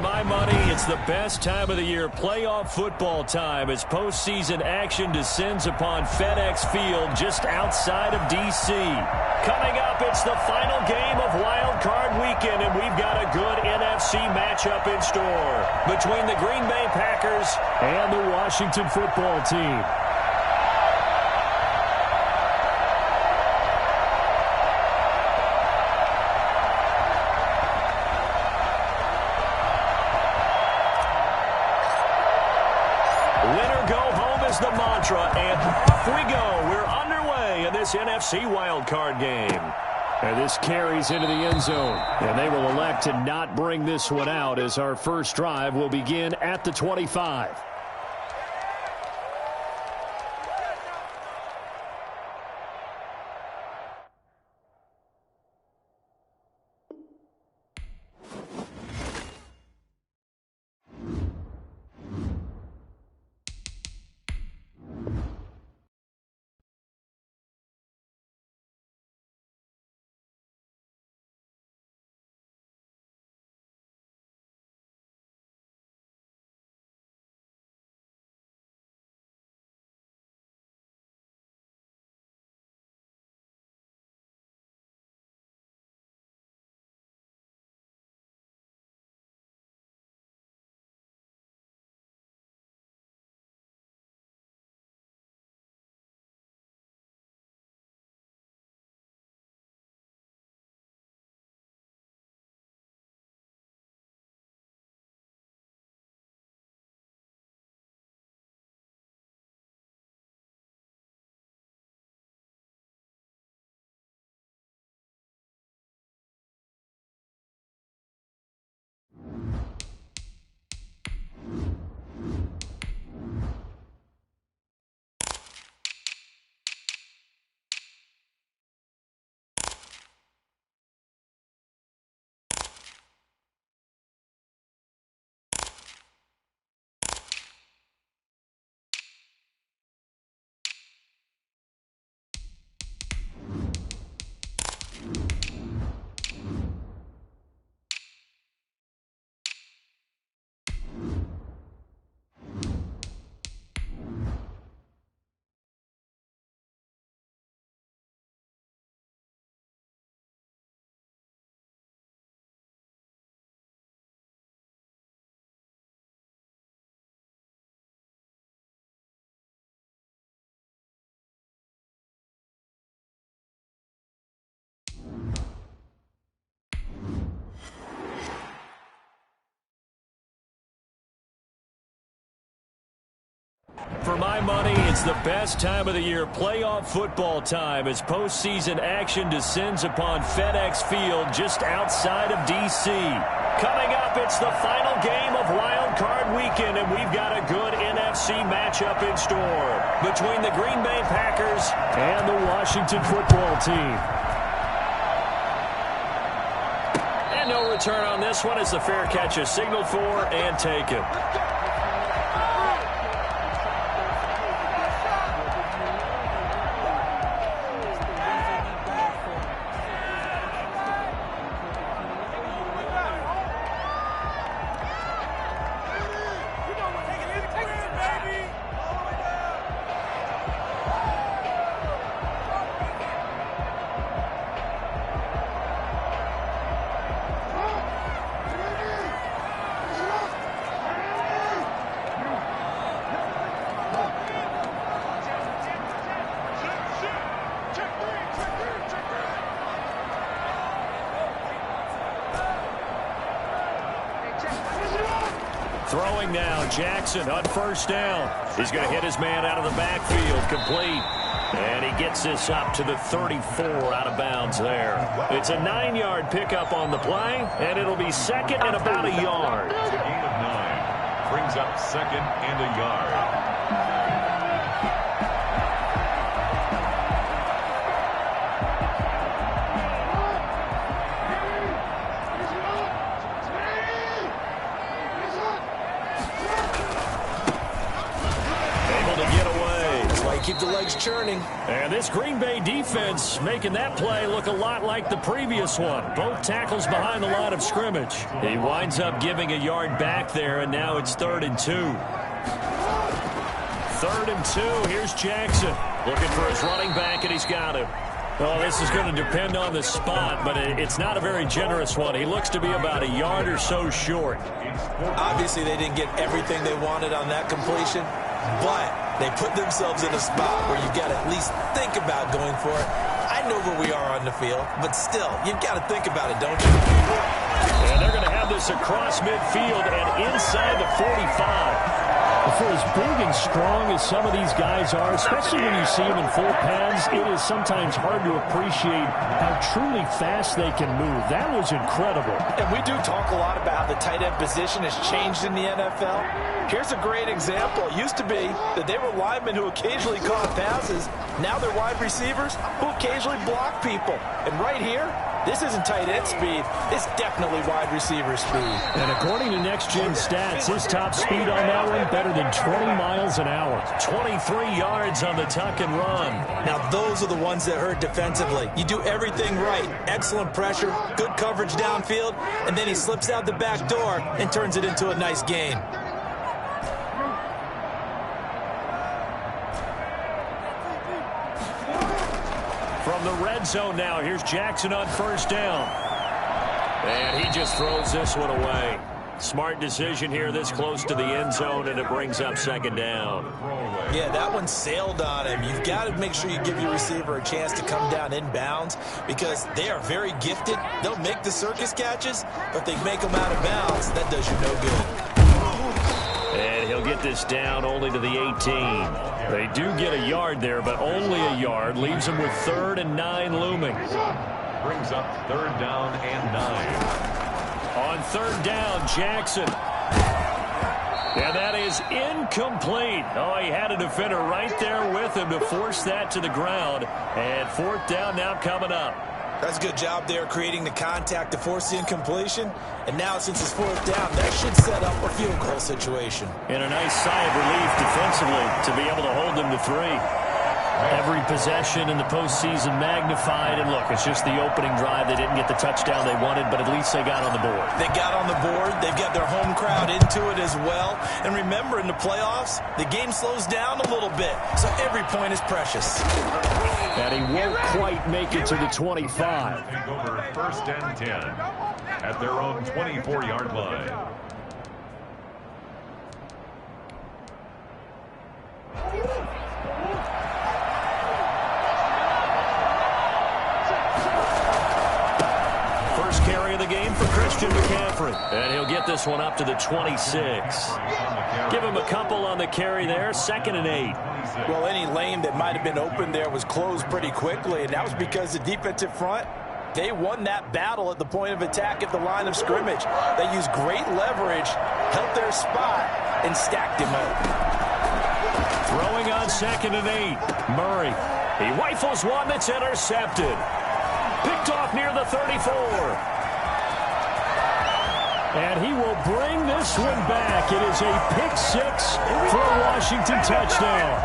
my money, it's the best time of the year, playoff football time, as postseason action descends upon FedEx Field just outside of D.C. Coming up, it's the final game of Wild Card Weekend, and we've got a good NFC matchup in store between the Green Bay Packers and the Washington Football Team. Winner go home is the mantra, and off we go. We're underway in this NFC wildcard game. And this carries into the end zone, and they will elect to not bring this one out as our first drive will begin at the 25. For my money, it's the best time of the year, playoff football time, as postseason action descends upon FedEx Field just outside of D.C. Coming up, it's the final game of Wild Card Weekend, and we've got a good NFC matchup in store between the Green Bay Packers and the Washington Football Team. And no return on this one as the fair catch is signaled for and taken. Throwing now, Jackson on first down. He's going to hit his man out of the backfield, complete. And he gets this up to the 34 out of bounds there. It's a 9-yard pickup on the play, and it'll be second and about a yard. It's a gain of 9. Brings up second and a yard. the legs churning. And this Green Bay defense making that play look a lot like the previous one. Both tackles behind the line of scrimmage. He winds up giving a yard back there, and now it's 3rd and 2. 3rd and 2. Here's Jackson looking for his running back, and he's got him. Well, this is going to depend on the spot, but it's not a very generous one. He looks to be about a yard or so short. Obviously, they didn't get everything they wanted on that completion, but they put themselves in a spot where you've got to at least think about going for it. I know where we are on the field, but still, you've got to think about it, don't you? And they're going to have this across midfield and inside the 45. For as big and strong as some of these guys are, especially when you see them in full pads, it is sometimes hard to appreciate how truly fast they can move. That was incredible. And we do talk a lot about how the tight end position has changed in the NFL. Here's a great example. It used to be that they were linemen who occasionally caught passes. Now they're wide receivers who occasionally block people. And right here, this isn't tight end speed. It's definitely wide receiver speed. And according to Next Gen Stats, his top speed on that one better than 20 miles an hour. 23 yards on the tuck and run. Now, those are the ones that hurt defensively. You do everything right. Excellent pressure, good coverage downfield, and then he slips out the back door and turns it into a nice gain. From the red zone now, here's Jackson on 1st down. And he just throws this one away. Smart decision here this close to the end zone, and it brings up 2nd down. Yeah, that one sailed on him. You've got to make sure you give your receiver a chance to come down inbounds because they are very gifted. They'll make the circus catches, but they make them out of bounds. That does you no good. And he'll get this down only to the 18. They do get a yard there, but only a yard. Leaves them with 3rd and 9 looming. Brings up 3rd down and 9. On 3rd down, Jackson. And that is incomplete. Oh, he had a defender right there with him to force that to the ground. And 4th down now coming up. That's a good job there creating the contact to force the incompletion. And now since it's 4th down, that should set up a field goal situation. And a nice sigh of relief defensively to be able to hold them to 3. Every possession in the postseason magnified. And look, it's just the opening drive. They didn't get the touchdown they wanted, but at least they got on the board. They got on the board. They've got their home crowd into it as well. And remember, in the playoffs, the game slows down a little bit. So every point is precious. And he won't quite make it to the 25. Take over 1st and 10 at their own 24-yard line. First carry of the game for Christian McCaffrey. And he'll get this one up to the 26. Give him a couple on the carry there. 2nd and 8. Well, any lane that might have been open there was closed pretty quickly, and that was because the defensive front, they won that battle at the point of attack at the line of scrimmage. They used great leverage, held their spot, and stacked him up. Throwing on 2nd and 8. Murray. He rifles one that's intercepted. Picked off near the 34. And he will bring this one back. It is a pick 6 for a Washington touchdown.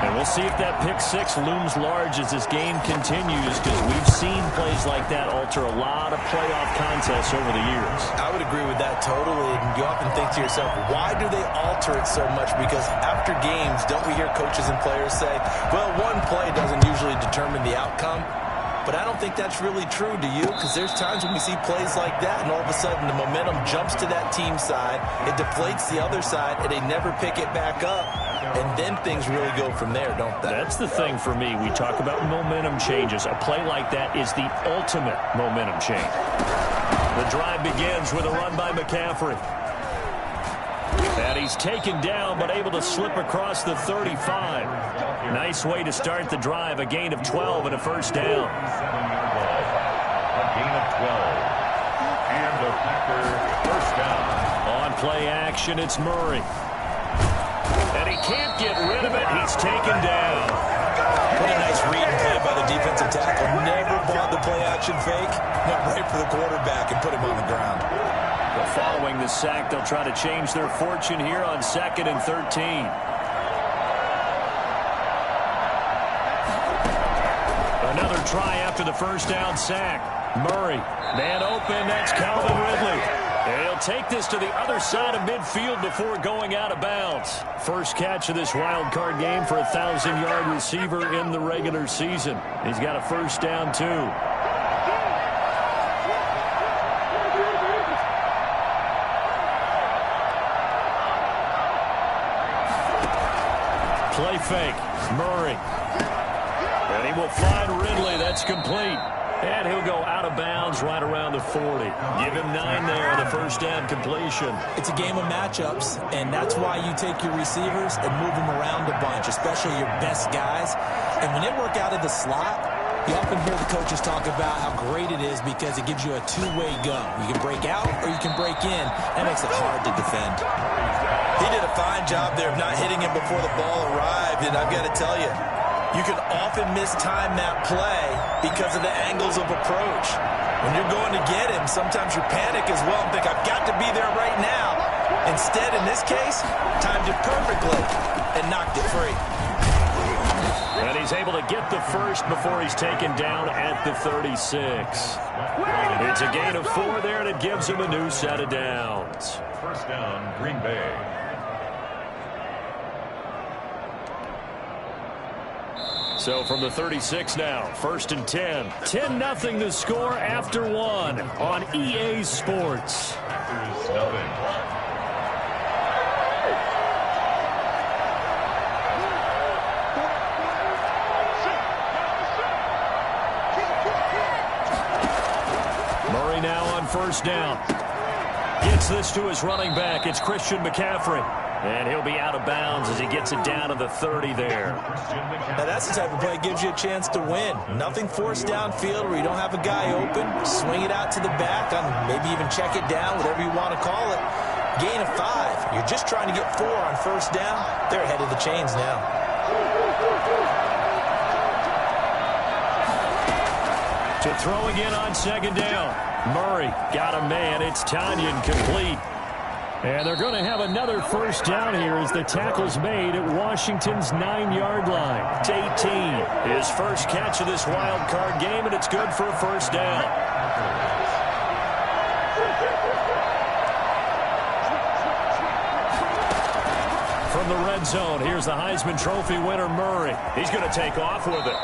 And we'll see if that pick 6 looms large as this game continues, because we've seen plays like that alter a lot of playoff contests over the years. I would agree with that totally. And you often think to yourself, why do they alter it so much? Because after games, don't we hear coaches and players say, well, one play doesn't usually determine the outcome? But I don't think that's really true, do you? Because there's times when we see plays like that, and all of a sudden the momentum jumps to that team side, it deflates the other side, and they never pick it back up. And then things really go from there, don't they? That's the thing for me. We talk about momentum changes. A play like that is the ultimate momentum change. The drive begins with a run by McCaffrey. And he's taken down, but able to slip across the 35. Nice way to start the drive. A gain of 12 and a 1st down. A gain of 12. And a Packer 1st down. On play action, it's Murray. And he can't get rid of it. He's taken down. What a nice read and play by the defensive tackle. Never bought the play action fake. Went right for the quarterback and put him on the ground. But following the sack, they'll try to change their fortune here on 2nd and 13. Another try after the first down sack. Murray, man open, that's Calvin Ridley. And he'll take this to the other side of midfield before going out of bounds. First catch of this wild card game for a 1,000-yard receiver in the regular season. He's got a first down, too. Play fake. Murray. And he will find Ridley. That's complete. And he'll go out of bounds right around the 40. Give him 9 there on the first down completion. It's a game of matchups, and that's why you take your receivers and move them around a bunch, especially your best guys. And when they work out of the slot, you often hear the coaches talk about how great it is because it gives you a two-way go. You can break out or you can break in. That makes it hard to defend. He did a fine job there of not hitting him before the ball arrived, and I've got to tell you, you can often mistime that play because of the angles of approach. When you're going to get him, sometimes you panic as well and think, I've got to be there right now. Instead, in this case, timed it perfectly and knocked it free. And he's able to get the first before he's taken down at the 36. It's a gain of 4 there, and it gives him a new set of downs. First down, Green Bay. So from the 36 now, first and 10. 10-0 the score after 1 on EA Sports. Packers nothing. Murray now on first down. Gets this to his running back. It's Christian McCaffrey. And he'll be out of bounds as he gets it down to the 30 there. Now that's the type of play that gives you a chance to win. Nothing forced downfield where you don't have a guy open. Swing it out to the back, maybe even check it down, whatever you want to call it. Gain of 5. You're just trying to get 4 on first down. They're ahead of the chains now. To throw again on second down. Murray got a man. It's Tanyan complete. And they're going to have another first down here as the tackle's made at Washington's 9-yard line. It's 18. His first catch of this wild card game, and it's good for a first down. From the red zone, here's the Heisman Trophy winner, Murray. He's going to take off with it.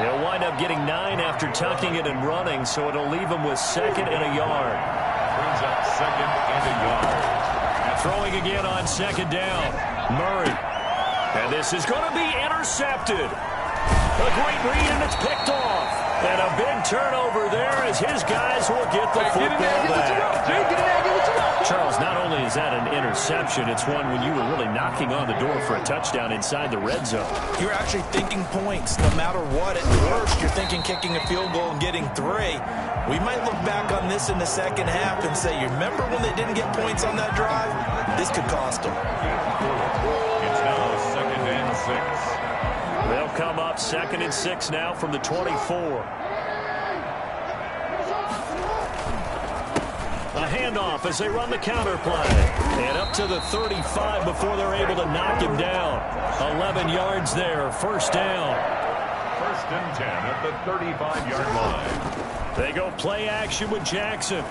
He'll wind up getting 9 after tucking it and running, so it'll leave him with 2nd and a yard. Brings up 2nd and a yard. Throwing again on second down. Murray. And this is going to be intercepted. A great read, and it's picked off. And a big turnover there as his guys will get the football back. Charles, not only is that an interception, it's one when you were really knocking on the door for a touchdown inside the red zone. You're actually thinking points no matter what. At worst, you're thinking kicking a field goal and getting 3. We might look back on this in the second half and say, you remember when they didn't get points on that drive? This could cost them. It's now 2nd and 6. They'll come up 2nd and 6 now from the 24. A handoff as they run the counter play. And up to the 35 before they're able to knock him down. 11 yards there, first down. First and 10 at the 35-yard line. They go play action with Jackson.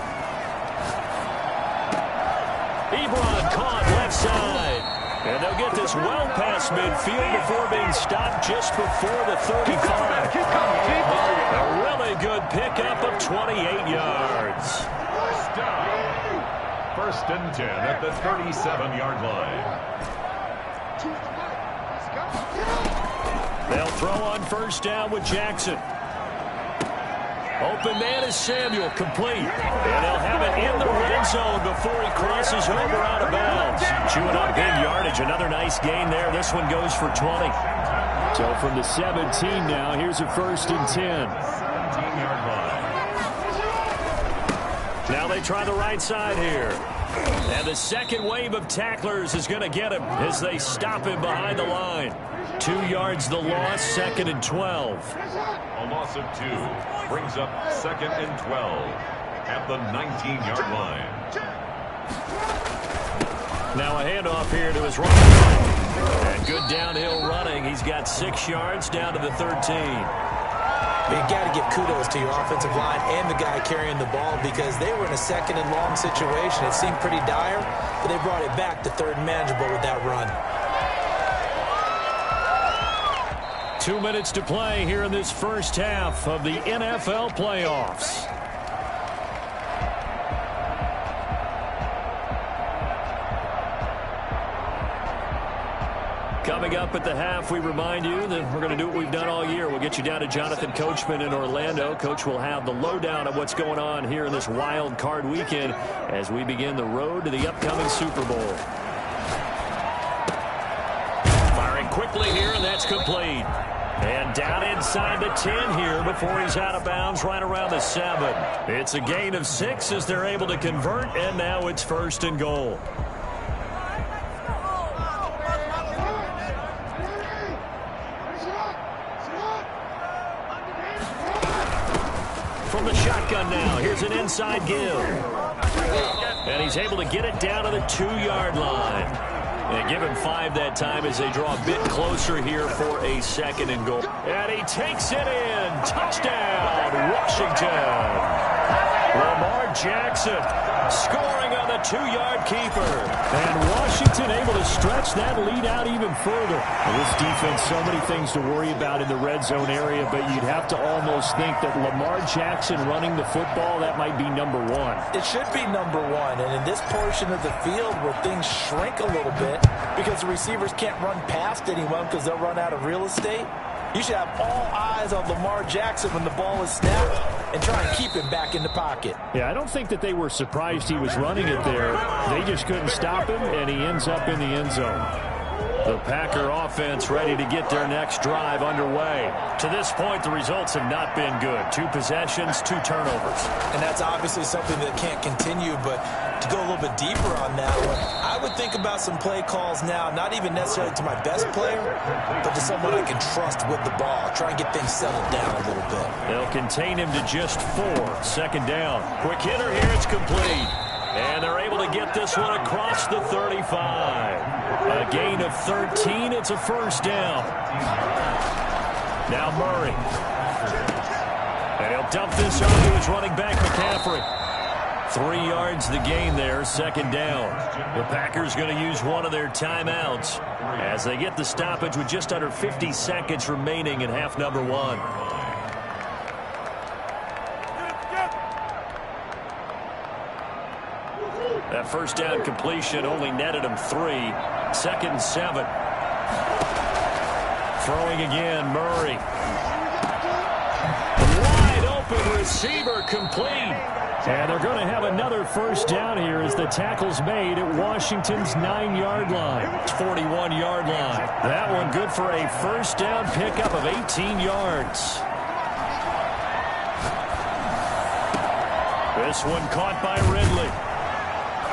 Ebron caught left side. And they'll get this well past midfield before being stopped just before the 35. A really good pickup of 28 yards. First down. First and 10 at the 37-yard line. They'll throw on first down with Jackson. Open man is Samuel, complete. And they'll have it in the red zone before he crosses over out of bounds. Chewing up big yardage, another nice gain there. This one goes for 20. So from the 17 now, here's a first and 10. 17-yard line. Now they try the right side here. And the second wave of tacklers is going to get him as they stop him behind the line. 2 yards the loss, 2nd and 12. A loss of 2 brings up 2nd and 12 at the 19-yard line. Now a handoff here to his right. And good downhill running. He's got 6 yards down to the 13. But you got to give kudos to your offensive line and the guy carrying the ball because they were in a second and long situation. It seemed pretty dire, but they brought it back to third and manageable with that run. 2 minutes to play here in this first half of the NFL playoffs. Coming up at the half, we remind you that we're going to do what we've done all year. We'll get you down to Jonathan Coachman in Orlando. Coach will have the lowdown of what's going on here in this wild card weekend as we begin the road to the upcoming Super Bowl. Firing quickly here, and that's complete. And down inside the 10 here before he's out of bounds right around the 7. It's a gain of 6 as they're able to convert, and now it's 1st and goal. From the shotgun now, here's an inside give. And he's able to get it down to the 2-yard line. And give him 5 that time as they draw a bit closer here for a 2nd and goal. And he takes it in. Touchdown, Washington. Lamar Jackson scoring on the 2-yard keeper. And Washington able to stretch that lead out even further. Well, this defense, so many things to worry about in the red zone area, but you'd have to almost think that Lamar Jackson running the football, that might be number 1. It should be number 1, and in this portion of the field where things shrink a little bit because the receivers can't run past anyone because they'll run out of real estate, you should have all eyes on Lamar Jackson when the ball is snapped and try and keep him back in the pocket. Yeah, I don't think that they were surprised he was running it there. They just couldn't stop him, and he ends up in the end zone. The Packer offense ready to get their next drive underway. To this point, the results have not been good. 2 possessions, 2 turnovers. And that's obviously something that can't continue, but to go a little bit deeper on that one, I would think about some play calls now, not even necessarily to my best player, but to someone I can trust with the ball. Try and get things settled down a little bit. They'll contain him to just 4. 2nd down. Quick hitter here, it's complete. And they're able to get this one across the 35. A gain of 13. It's a 1st down. Now Murray. And he'll dump this off to his running back, McCaffrey. 3 yards the gain there, 2nd down. The Packers going to use one of their timeouts as they get the stoppage with just under 50 seconds remaining in half number 1. That 1st down completion only netted him 3. 2nd and 7. Throwing again, Murray. Wide open receiver, complete. And they're going to have another 1st down here as the tackle's made at Washington's 9-yard line. 41-yard line. That one good for a 1st down pickup of 18 yards. This one caught by Ridley.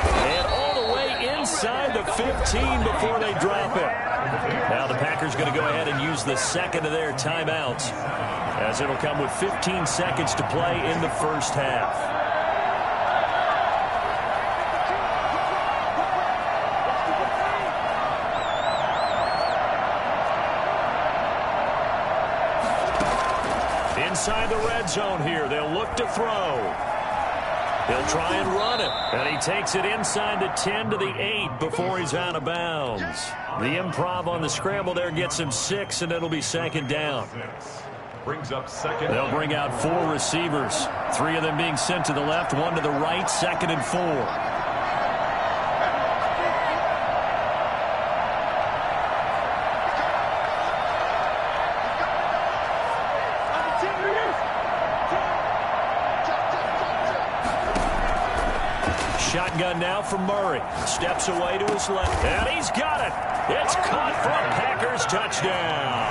And all the way inside the 15 before they drop it. Now the Packers going to go ahead and use the 2nd of their timeouts as it'll come with 15 seconds to play in the 1st half. Inside the red zone here, they'll look to throw. He'll try and run it, and he takes it inside the 10 to the 8 before he's out of bounds. The improv on the scramble there gets him 6, and it'll be 2nd down. Brings up 2nd. They'll bring out 4 receivers, 3 of them being sent to the left, 1 to the right, 2nd and 4. Shotgun now from Murray. Steps away to his left. And he's got it. It's caught for a Packers touchdown.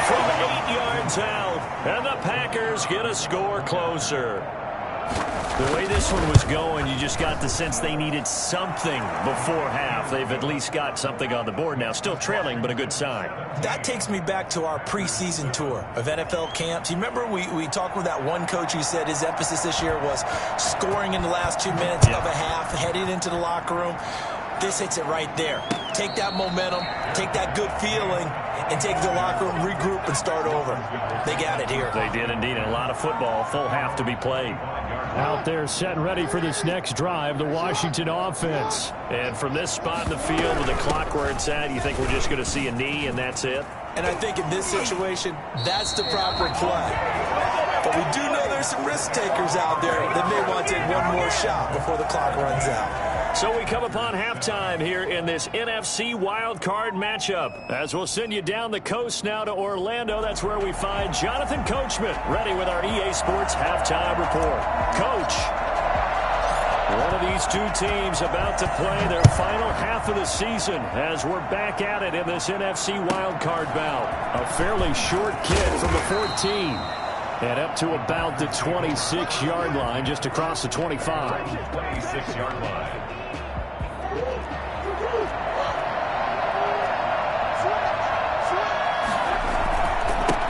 From 8 yards out. And the Packers get a score closer. The way this one was going, you just got the sense they needed something before half. They've at least got something on the board now. Still trailing, but a good sign. That takes me back to our preseason tour of NFL camps. You remember we talked with that one coach who said his emphasis this year was scoring in the last 2 minutes of a half, heading into the locker room. This hits it right there. Take that momentum, take that good feeling, and take it to the locker room, regroup, and start over. They got it here. They did indeed, and a lot of football, full half to be played. Out there set and ready for this next drive, the Washington offense. And from this spot in the field with the clock where it's at, you think we're just going to see a knee and that's it? And I think in this situation, that's the proper play. But we do know there's some risk takers out there that may want to take one more shot before the clock runs out. So we come upon halftime here in this NFC wildcard matchup. As we'll send you down the coast now to Orlando, that's where we find Jonathan Coachman, ready with our EA Sports halftime report. Coach, one of these two teams about to play their final half of the season as we're back at it in this NFC wildcard bout. A fairly short kick from the 14 and up to about the 26-yard line, just across the 25. 26-yard line.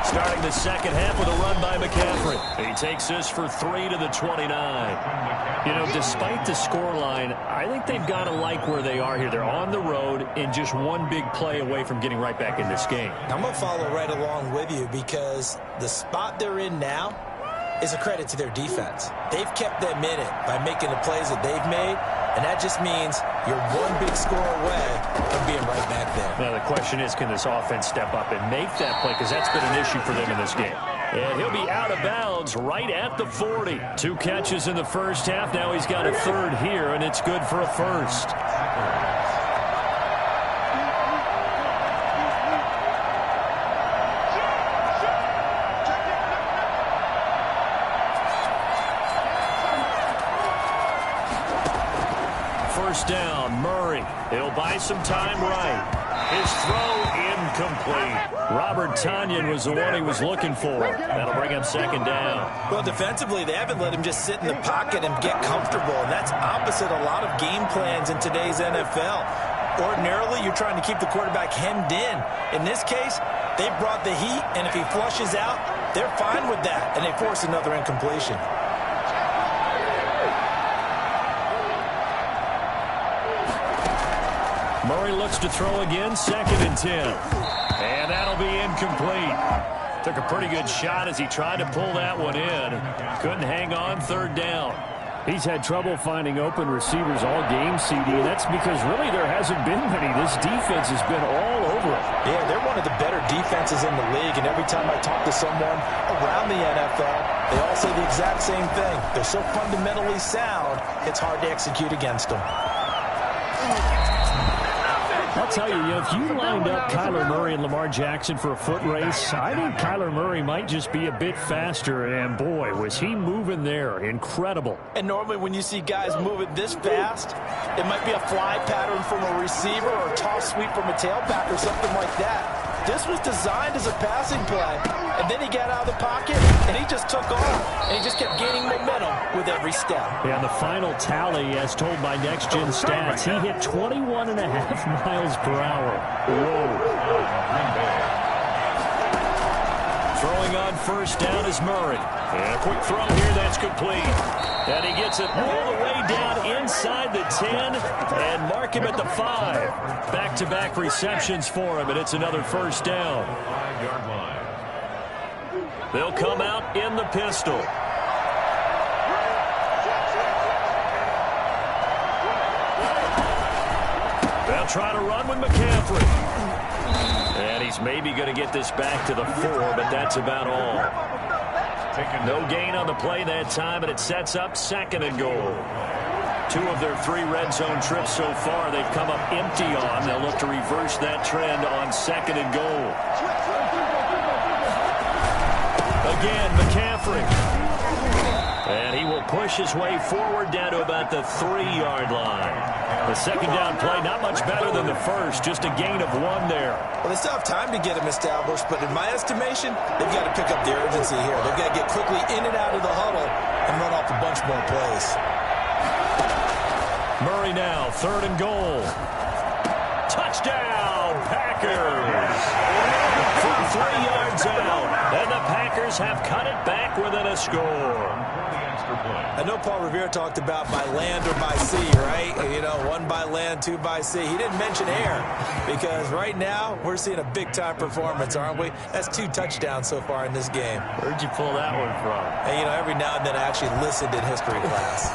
Starting the second half with a run by McCaffrey. He takes this for 3 to the 29. You know, despite the scoreline, I think they've got to like where they are here. They're on the road and just one big play away from getting right back in this game. I'm going to follow right along with you because the spot they're in now is a credit to their defense. They've kept them in it by making the plays that they've made, and that just means you're one big score away from being right back there. Now, the question is, can this offense step up and make that play? Because that's been an issue for them in this game. And he'll be out of bounds right at the 40. 2 catches in the first half. Now he's got a third here, and it's good for a first. First down, Murray. He'll buy some time right. His throw incomplete. Robert Tonyan was the one he was looking for. That'll bring him second down. Well, defensively, they haven't let him just sit in the pocket and get comfortable. And that's opposite a lot of game plans in today's NFL. Ordinarily, you're trying to keep the quarterback hemmed in. In this case, they brought the heat, and if he flushes out, they're fine with that, and they force another incompletion. Murray looks to throw again, 2nd and 10. And that'll be incomplete. Took a pretty good shot as he tried to pull that one in. Couldn't hang on, 3rd down. He's had trouble finding open receivers all game, CD, and that's because really there hasn't been many. This defense has been all over it. Yeah, they're one of the better defenses in the league, and every time I talk to someone around the NFL, they all say the exact same thing. They're so fundamentally sound, it's hard to execute against them. I'll tell you, if you lined up Kyler Murray and Lamar Jackson for a foot race, I think Kyler Murray might just be a bit faster, and boy, was he moving there. Incredible. And normally when you see guys moving this fast, it might be a fly pattern from a receiver or a toss sweep from a tailback or something like that. This was designed as a passing play, and then he got out of the pocket, and he just took off, and he just kept gaining momentum with every step. Yeah, the final tally, as told by Next Gen Stats, he hit 21.5 miles per hour. Whoa. Throwing on first down is Murray. And a quick throw here, that's complete. And he gets it all the way down inside the 10 and mark him at the 5. Back-to-back receptions for him, and it's another first down. 5-yard line. They'll come out in the pistol. They'll try to run with McCaffrey. And he's maybe going to get this back to the 4, but that's about all. No gain on the play that time, and it sets up 2nd and goal. 2 of their 3 red zone trips so far they've come up empty on. They'll look to reverse that trend on 2nd and goal. Again, McCaffrey. And he will push his way forward down to about the 3-yard line. The second down play, not much better than the first, just a gain of 1 there. Well, they still have time to get him established, but in my estimation, they've got to pick up the urgency here. They've got to get quickly in and out of the huddle and run off a bunch more plays. Murray now, 3rd and goal. Touchdown, Packers! From 3 yards out, and the Packers Eagles have cut it back within a score. I know Paul Revere talked about by land or by sea, right? You know, one by land, two by sea. He didn't mention air because right now we're seeing a big-time performance, aren't we? That's 2 touchdowns so far in this game. Where'd you pull that one from? And, you know, every now and then I actually listened in history class.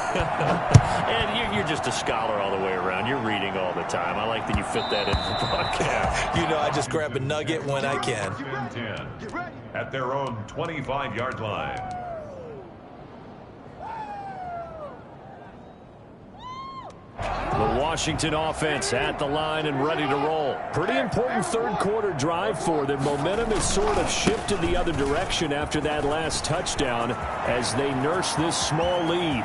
And you're just a scholar all the way around. You're reading all the time. I like that you fit that into the broadcast. You know, I just grab a nugget when I can. 10 at their own 25-yard line. The Washington offense at the line and ready to roll. Pretty important third-quarter drive for them. Momentum has sort of shifted the other direction after that last touchdown as they nurse this small lead.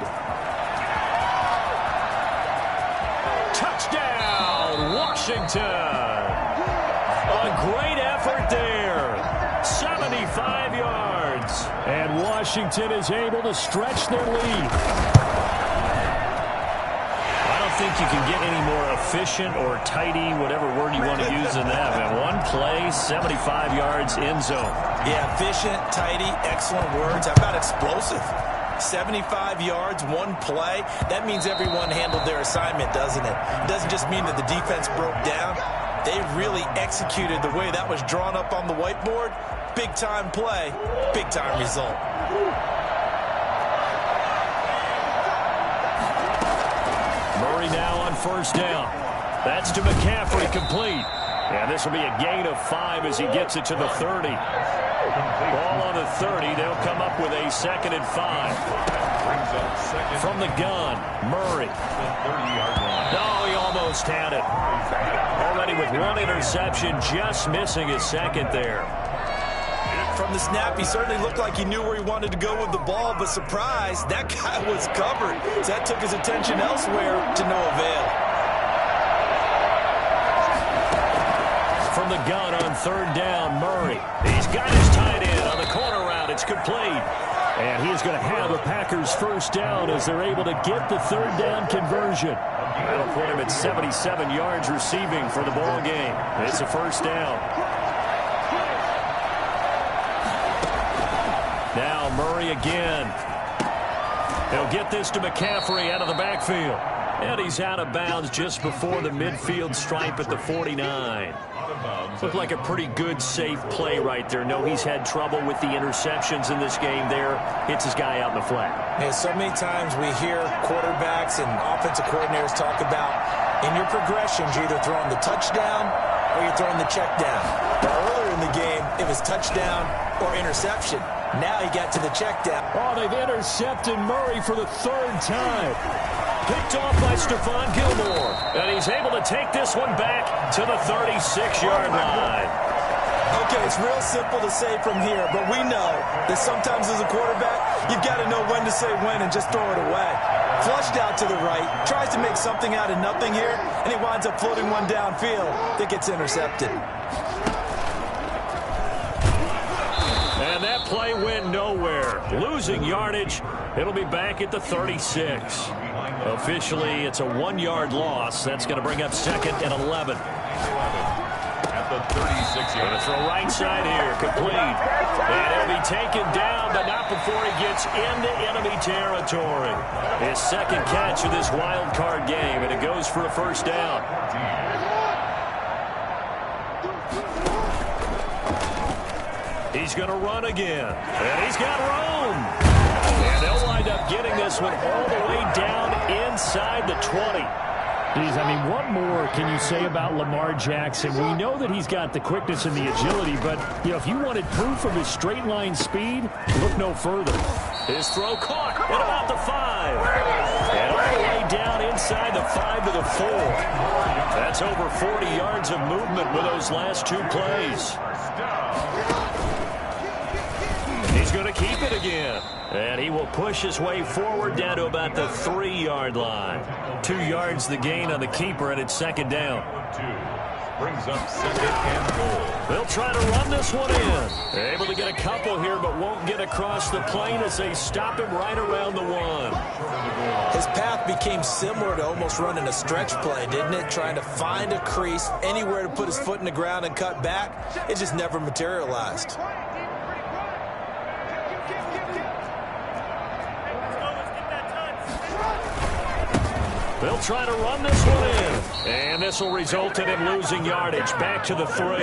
Touchdown, Washington! A great effort there. 75 yards. And Washington is able to stretch their lead. I think you can get any more efficient or tidy, whatever word you want to use in that. Man, one play, 75 yards, end zone. Yeah, efficient, tidy, excellent words. How about explosive? 75 yards, one play. That means everyone handled their assignment, doesn't it? It doesn't just mean that the defense broke down. They really executed the way that was drawn up on the whiteboard. Big-time play, big-time result. Murray now on first down. That's to McCaffrey, complete. And this will be a gain of 5 as he gets it to the 30. Ball on the 30. They'll come up with a 2nd and 5. From the gun, Murray. No, he almost had it. Already with 1 interception, just missing his 2nd there. From the snap, he certainly looked like he knew where he wanted to go with the ball, but surprise, that guy was covered. So that took his attention elsewhere to no avail. From the gun on 3rd down, Murray. He's got his tight end on the corner route. It's complete. And he is going to have the Packers' first down as they're able to get the 3rd down conversion. That'll put him at 77 yards receiving for the ball game. It's a first down. Now Murray again. He'll get this to McCaffrey out of the backfield. And he's out of bounds just before the midfield stripe at the 49. Looked like a pretty good, safe play right there. No, he's had trouble with the interceptions in this game there. Hits his guy out in the flat. Yeah, so many times we hear quarterbacks and offensive coordinators talk about in your progressions, you're either throwing the touchdown or you're throwing the check down. But earlier in the game, it was touchdown or interception. Now he got to the check down. Oh, they've intercepted Murray for the 3rd time. Picked off by Stephon Gilmore. And he's able to take this one back to the 36-yard line. Okay, it's real simple to say from here, but we know that sometimes as a quarterback, you've got to know when to say when and just throw it away. Flushed out to the right, tries to make something out of nothing here, and he winds up floating one downfield that gets intercepted. And that play went nowhere. Losing yardage. It'll be back at the 36. Officially, it's a 1-yard loss. That's going to bring up 2nd and 11. At the 36-yard. Throw right side here, complete. And he'll be taken down, but not before he gets into enemy territory. His 2nd catch of this wild card game, and it goes for a first down. He's going to run again. And he's got room. And they'll wind up getting this one all the way down inside the 20. Geez, I mean, what more can you say about Lamar Jackson? We know that he's got the quickness and the agility, but, you know, if you wanted proof of his straight line speed, look no further. His throw caught at about the 5. And all the way down inside the 5 to the 4. That's over 40 yards of movement with those last 2 plays. He's going to keep it again. And he will push his way forward down to about the 3-yard line. 2 yards the gain on the keeper, and it's 2nd down. Brings up 2nd and goal. They'll try to run this one in. They're able to get a couple here, but won't get across the plane as they stop him right around the 1. His path became similar to almost running a stretch play, didn't it? Trying to find a crease, anywhere to put his foot in the ground and cut back. It just never materialized. They'll try to run this one in. And this will result in him losing yardage. Back to the 3.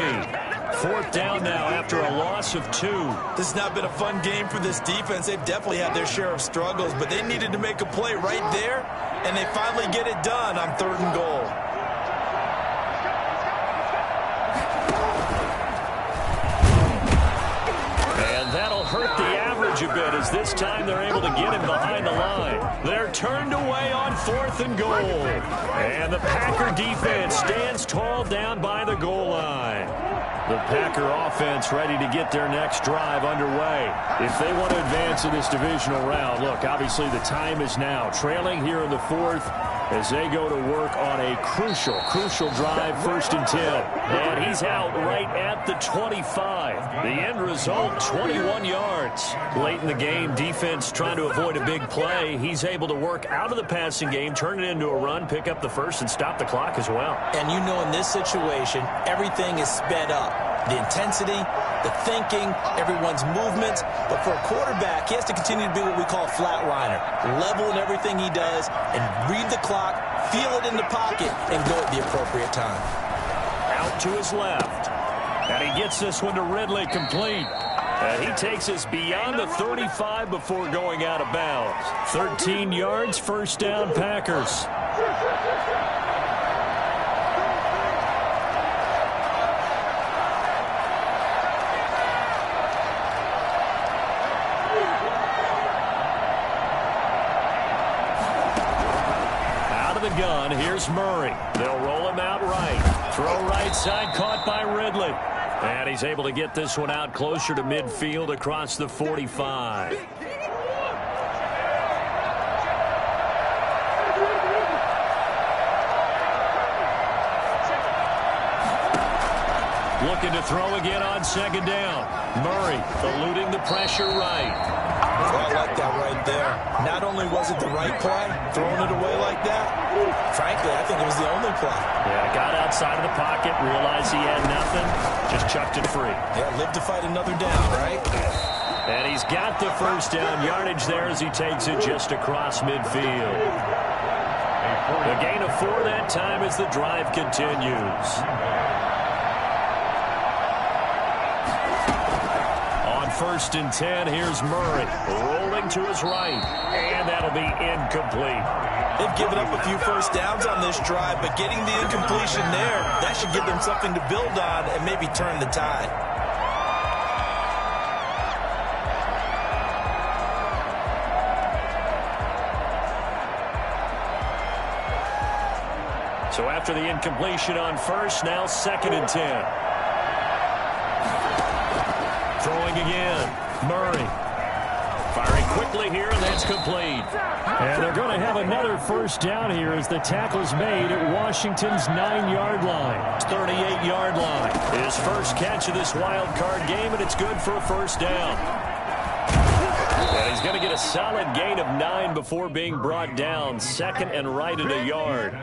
4th down now after a loss of 2. This has not been a fun game for this defense. They've definitely had their share of struggles, but they needed to make a play right there, and they finally get it done on 3rd and goal. And that'll hurt the average a bit as this time they're able to get him behind the line. They're turned away on 4th and goal. And the Packer defense stands tall down by the goal line. The Packer offense ready to get their next drive underway. If they want to advance in this divisional round, look, obviously the time is now. Trailing here in the 4th as they go to work on a crucial drive, 1st and 10. And he's out right at the 25. The end result, 21 yards. Late in the game, defense trying to avoid a big play. He's able to work out of the passing game, turn it into a run, pick up the 1st, and stop the clock as well. And you know in this situation, everything is sped up. The intensity, the thinking, everyone's movements. But for a quarterback, he has to continue to be what we call a flatliner. Level in everything he does and read the clock, feel it in the pocket, and go at the appropriate time. Out to his left. And he gets this one to Ridley complete. And he takes us beyond the 35 before going out of bounds. 13 yards, 1st down, Packers. Gun. Here's Murray. They'll roll him out right. Throw right side, caught by Ridley. And he's able to get this one out closer to midfield across the 45. Looking to throw again on 2nd down. Murray eluding the pressure right. I like that right there. Not only was it the right play, throwing it away like that, frankly, I think it was the only play. Yeah, got outside of the pocket, realized he had nothing, just chucked it free. Yeah, live to fight another down, right? And he's got the 1st down yardage there as he takes it just across midfield. A gain of 4 that time as the drive continues. 1st and 10, here's Murray, rolling to his right, and that'll be incomplete. They've given up a few 1st downs on this drive, but getting the incompletion there, that should give them something to build on and maybe turn the tide. So after the incompletion on 1st, now 2nd and 10. Throwing again, Murray. Firing quickly here, and that's complete. And they're going to have another 1st down here as the tackle's made at Washington's 9-yard line. 38-yard line. His first catch of this wild card game, and it's good for a 1st down. And he's going to get a solid gain of 9 before being brought down. 2nd and right at a yard.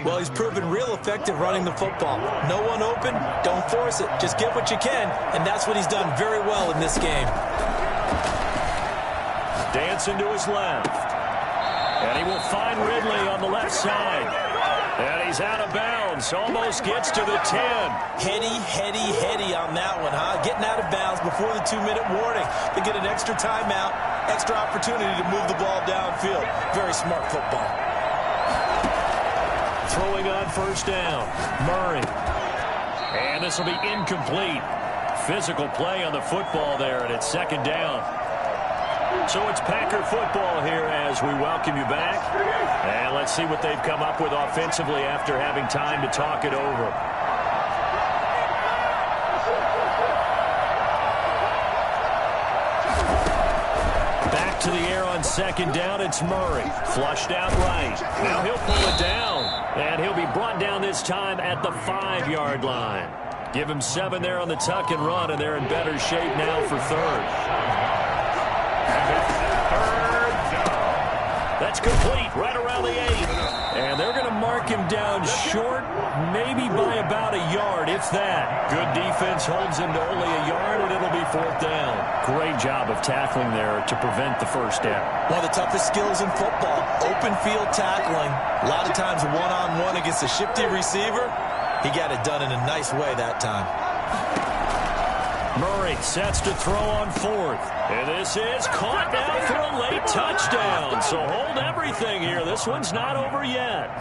Well, he's proven real effective running the football. No one open, don't force it. Just get what you can, and that's what he's done very well in this game. Dancing to his left. And he will find Ridley on the left side. And he's out of bounds. Almost gets to the 10. Heady on that one, huh? Getting out of bounds before the 2-minute warning. They get an extra timeout, extra opportunity to move the ball downfield. Very smart football. Throwing on 1st down. Murray. And this will be incomplete. Physical play on the football there, and it's 2nd down. So it's Packer football here as we welcome you back. And let's see what they've come up with offensively after having time to talk it over. Back to the air on 2nd down, it's Murray. Flushed out right. Now he'll pull it down. And he'll be brought down this time at the 5-yard line. Give him 7 there on the tuck and run, and they're in better shape now for 3rd. That That's complete right around the 8. And they're going to mark him down short, maybe by about a yard, if that. Good defense holds him to only a yard, and it'll be 4th down. Great job of tackling there to prevent the first down. One of the toughest skills in football, open field tackling. A lot of times one-on-one against a shifty receiver. He got it done in a nice way that time. Murray sets to throw on 4th. And this is caught now for a late touchdown. So hold everything here. This one's not over yet.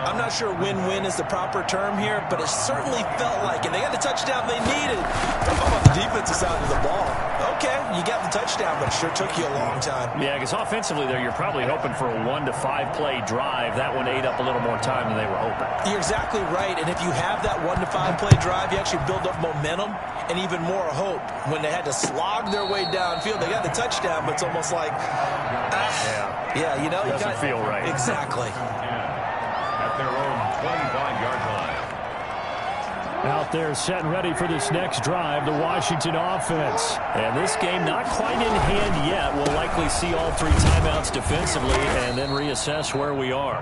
I'm not sure win-win is the proper term here, but it certainly felt like it. They got the touchdown they needed. But how about the defensive side of the ball? Okay, you got the touchdown, but it sure took you a long time. Yeah, because offensively there, you're probably hoping for a 1 to 5 play drive. That one ate up a little more time than they were hoping. You're exactly right, and if you have that 1 to 5 play drive, you actually build up momentum and even more hope. When they had to slog their way downfield, they got the touchdown, but it's almost like, yeah, you know, doesn't feel right. Exactly. At their own 25-yard line. Out there setting ready for this next drive, the Washington offense. And this game not quite in hand yet. We'll likely see all 3 timeouts defensively and then reassess where we are.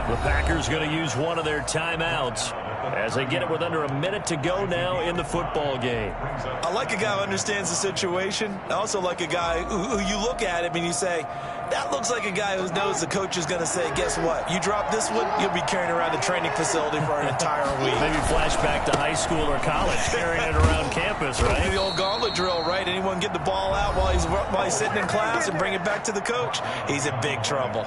The Packers going to use one of their timeouts as they get it with under a minute to go now in the football game. I like a guy who understands the situation. I also like a guy who you look at him and you say, that looks like a guy who knows the coach is going to say, guess what? You drop this one, you'll be carrying around the training facility for an entire week. Maybe flashback to high school or college, carrying it around campus, right? The old gauntlet drill, right? Anyone get the ball out while he's sitting in class and bring it back to the coach? He's in big trouble.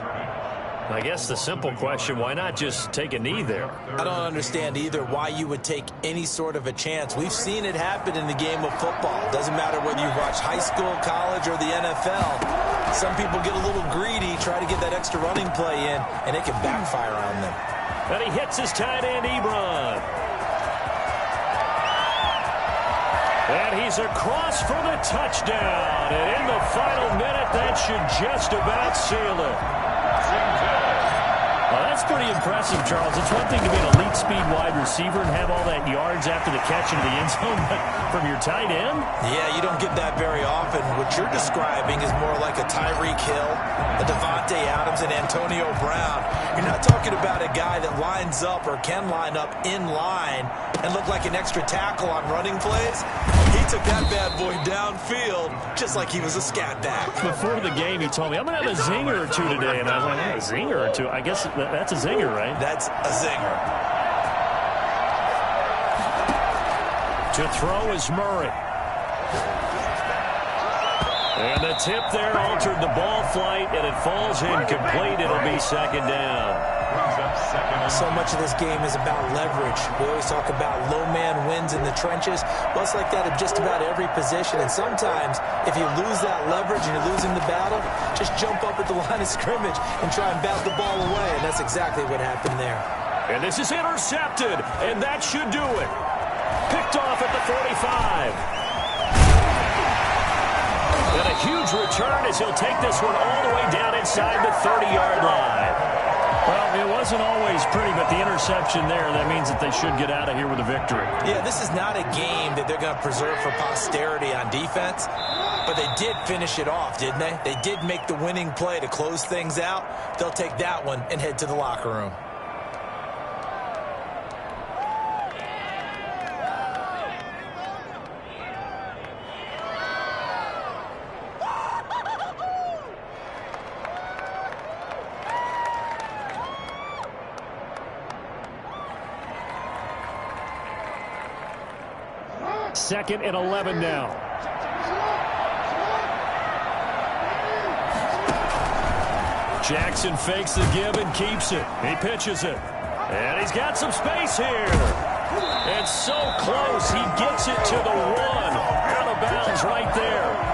I guess the simple question, why not just take a knee there? I don't understand either why you would take any sort of a chance. We've seen it happen in the game of football. Doesn't matter whether you watch high school, college, or the NFL. Some people get a little greedy, try to get that extra running play in, and it can backfire on them. And he hits his tight end, Ebron. And he's across for the touchdown. And in the final minute, that should just about seal it. Well, that's pretty impressive, Charles. It's one thing to be an elite speed wide receiver and have all that yards after the catch into the end zone, but from your tight end? Yeah, you don't get that very often. What you're describing is more like a Tyreek Hill, a Devontae Adams, and Antonio Brown. You're not talking about a guy that lines up or can line up in line and look like an extra tackle on running plays. He took that bad boy downfield just like he was a scat back. Before the game, he told me, I'm going to have a zinger or 2 today. And I was like, a zinger or 2? I guess that's a zinger, right? That's a zinger. To throw is Murray. And the tip there altered the ball flight, and it falls incomplete. It'll be 2nd down. So much of this game is about leverage. We always talk about low man wins in the trenches. Well, it's like that in just about every position. And sometimes, if you lose that leverage and you're losing the battle, just jump up at the line of scrimmage and try and bat the ball away. And that's exactly what happened there. And this is intercepted, and that should do it. Picked off at the 45. And a huge return as he'll take this one all the way down inside the 30-yard line. Well, it wasn't always pretty, but the interception there, that means that they should get out of here with a victory. Yeah, this is not a game that they're going to preserve for posterity on defense, but they did finish it off, didn't they? They did make the winning play to close things out. They'll take that one and head to the locker room. Second and 11 now. Jackson fakes the give and keeps it. He pitches it. And he's got some space here. It's so close. He gets it to the 1. Out of bounds right there.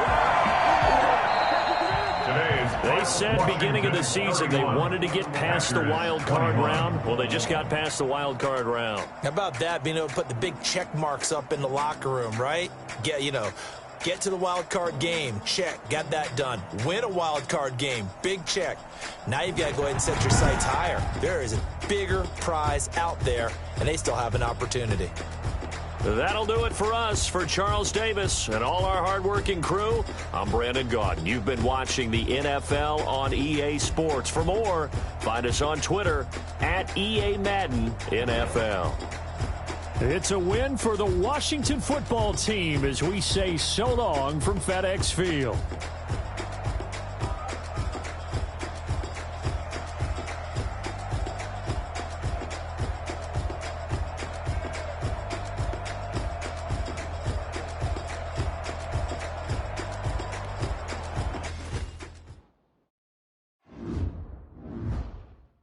They said beginning of the season they wanted to get past the wild card round. Well, they just got past the wild card round. How about that, being able to put the big check marks up in the locker room, right? Get to the wild card game. Check. Got that done. Win a wild card game. Big check. Now you've got to go ahead and set your sights higher. There is a bigger prize out there, and they still have an opportunity. That'll do it for us. For Charles Davis and all our hardworking crew, I'm Brandon Gaudin. You've been watching the NFL on EA Sports. For more, find us on Twitter at EA Madden NFL. It's a win for the Washington football team as we say so long from FedEx Field.